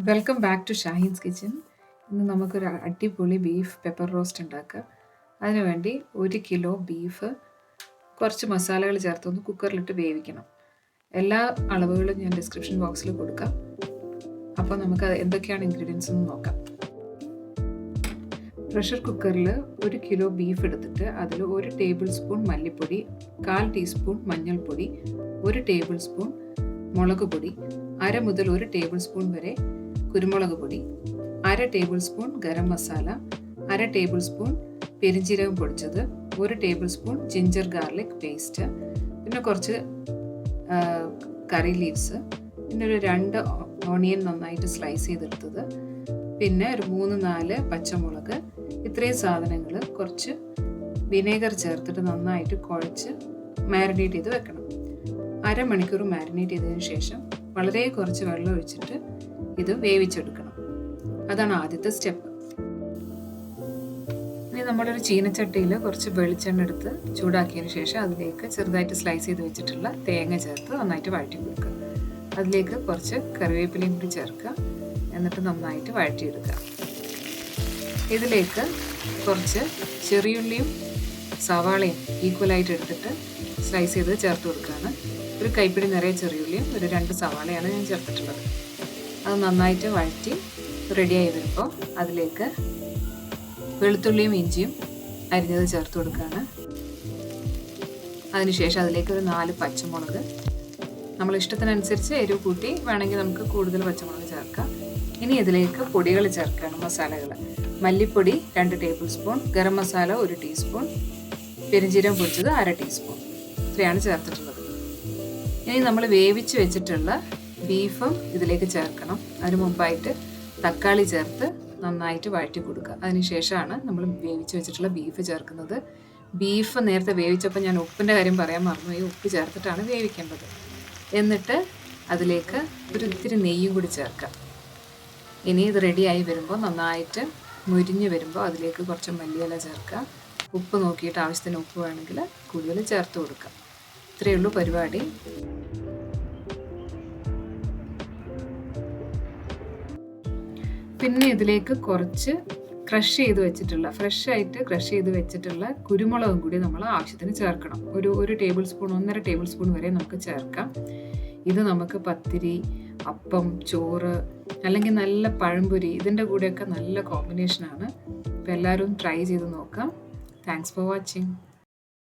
Welcome back to Shaheen's kitchen. ഇന്ന് നമുക്കൊരു അടിപൊളി ബീഫ് പെപ്പർ റോസ്റ്റ് ഉണ്ടാക്കാം. അതിനുവേണ്ടി 1 കിലോ ബീഫ് കുറച്ച് മസാലകൾ ചേർത്തൊന്ന് കുക്കറിലിട്ട് വേവിക്കണം. എല്ലാ അളവുകളും ഞാൻ ഡിസ്ക്രിപ്ഷൻ ബോക്സിൽ കൊടുക്കാം. അപ്പോൾ നമുക്ക് എന്തൊക്കെയാണ് ഇൻഗ്രീഡിയൻസ് എന്ന് നോക്കാം. പ്രഷർ കുക്കറിൽ 1 കിലോ ബീഫ് എടുത്തിട്ട് അതിൽ 1 ടേബിൾ സ്പൂൺ മല്ലിപ്പൊടി, 1/4 ടീസ്പൂൺ മഞ്ഞൾപ്പൊടി, 1 ടേബിൾ സ്പൂൺ മുളക് പൊടി, 1/2 മുതൽ 1 ടേബിൾ സ്പൂൺ വരെ കുരുമുളക് പൊടി, 1/2 table spoon garam masala, 1/2 table spoon പെരിഞ്ജീരകം പൊടിച്ചത്, 1 table spoon ginger garlic paste, പിന്നെ കുറച്ച് കറി ലീവ്സ്, പിന്നെ ഒരു 2 ഓണിയൻ നന്നായിട്ട് സ്ലൈസ് ചെയ്തെടുത്തത്, പിന്നെ ഒരു 3-4 പച്ചമുളക്. ഇത്രയും സാധനങ്ങൾ കുറച്ച് വിനേഗർ ചേർത്തിട്ട് നന്നായിട്ട് കുഴച്ച് മാരിനേറ്റ് ചെയ്ത് വെക്കണം. 1/2 മണിക്കൂർ മാരിനേറ്റ് ചെയ്തതിന് ശേഷം വളരെ കുറച്ച് വെള്ളം ഒഴിച്ചിട്ട് ഇത് വേവിച്ചെടുക്കണം. അതാണ് ആദ്യത്തെ സ്റ്റെപ്പ്. ഇനി നമ്മളൊരു ചീനച്ചട്ടിയിൽ കുറച്ച് വെളിച്ചെണ്ണ എടുത്ത് ചൂടാക്കിയതിന് ശേഷം അതിലേക്ക് ചെറുതായിട്ട് സ്ലൈസ് ചെയ്ത് വെച്ചിട്ടുള്ള തേങ്ങ ചേർത്ത് നന്നായിട്ട് വഴറ്റി കൊടുക്കുക. അതിലേക്ക് കുറച്ച് കറിവേപ്പിലയും കൂടി ചേർക്കുക. എന്നിട്ട് നന്നായിട്ട് വഴറ്റിയെടുക്കുക. ഇതിലേക്ക് കുറച്ച് ചെറിയുള്ളിയും സവാളയും ഈക്വലായിട്ട് എടുത്തിട്ട് സ്ലൈസ് ചെയ്ത് ചേർത്ത് കൊടുക്കുകയാണ്. ഒരു കൈപ്പിടി നിറയെ ചെറിയുള്ളിയും ഒരു 2 സവാളയാണ് ഞാൻ ചേർത്തിട്ടുള്ളത്. അത് നന്നായിട്ട് വഴറ്റി റെഡിയായി വരുമ്പോൾ അതിലേക്ക് വെളുത്തുള്ളിയും ഇഞ്ചിയും അരിഞ്ഞത് ചേർത്ത് കൊടുക്കുകയാണ്. അതിനുശേഷം അതിലേക്ക് ഒരു 4 പച്ചമുളക്, നമ്മൾ ഇഷ്ടത്തിനനുസരിച്ച് എരിവ് കൂട്ടി വേണമെങ്കിൽ നമുക്ക് കൂടുതൽ പച്ചമുളക് ചേർക്കാം. ഇനി ഇതിലേക്ക് പൊടികൾ ചേർക്കുകയാണ്, മസാലകൾ. മല്ലിപ്പൊടി 2 table spoon, garam masala 1 teaspoon, പെരിഞ്ജീരകം പൊടിച്ചത് 1/2 ടീസ്പൂൺ. ഇത്രയാണ് ചേർത്തിട്ടുള്ളത്. ഇനി നമ്മൾ വേവിച്ച് വെച്ചിട്ടുള്ള ബീഫും ഇതിലേക്ക് ചേർക്കണം. അതിന് മുമ്പായിട്ട് തക്കാളി ചേർത്ത് നന്നായിട്ട് വഴറ്റി കൊടുക്കുക. അതിനുശേഷമാണ് നമ്മൾ വേവിച്ച് വെച്ചിട്ടുള്ള ബീഫ് ചേർക്കുന്നത്. ബീഫ് നേരത്തെ വേവിച്ചപ്പോൾ ഞാൻ ഉപ്പിൻ്റെ കാര്യം പറയാൻ മറന്നുപോയി. ഉപ്പ് ചേർത്തിട്ടാണ് വേവിക്കേണ്ടത്. എന്നിട്ട് അതിലേക്ക് ഒരു ഇത്തിരി നെയ്യും കൂടി ചേർക്കാം. ഇനി ഇത് റെഡിയായി വരുമ്പോൾ നന്നായിട്ട് മുരിഞ്ഞ് വരുമ്പോൾ അതിലേക്ക് കുറച്ച് മല്ലിയില ചേർക്കുക. ഉപ്പ് നോക്കിയിട്ട് ആവശ്യത്തിന് ഉപ്പ് വേണമെങ്കിൽ കൂടുതൽ ചേർത്ത് കൊടുക്കുക. ഇത്രയേ ഉള്ളൂ പരിപാടി. പിന്നെ ഇതിലേക്ക് കുറച്ച് ക്രഷ് ചെയ്ത് വെച്ചിട്ടുള്ള, ഫ്രഷ് ആയിട്ട് ക്രഷ് ചെയ്ത് വെച്ചിട്ടുള്ള കുരുമുളകും കൂടി നമ്മൾ ആവശ്യത്തിന് ചേർക്കണം. ഒരു ടേബിൾ സ്പൂൺ, 1.5 ടേബിൾ സ്പൂൺ വരെ നമുക്ക് ചേർക്കാം. ഇത് നമുക്ക് പത്തിരി, അപ്പം, ചോറ് അല്ലെങ്കിൽ നല്ല പഴംപൊരി ഇതിൻ്റെ കൂടെയൊക്കെ നല്ല കോമ്പിനേഷനാണ്. അപ്പോൾ എല്ലാവരും ട്രൈ ചെയ്ത് നോക്കാം. Thanks for watching.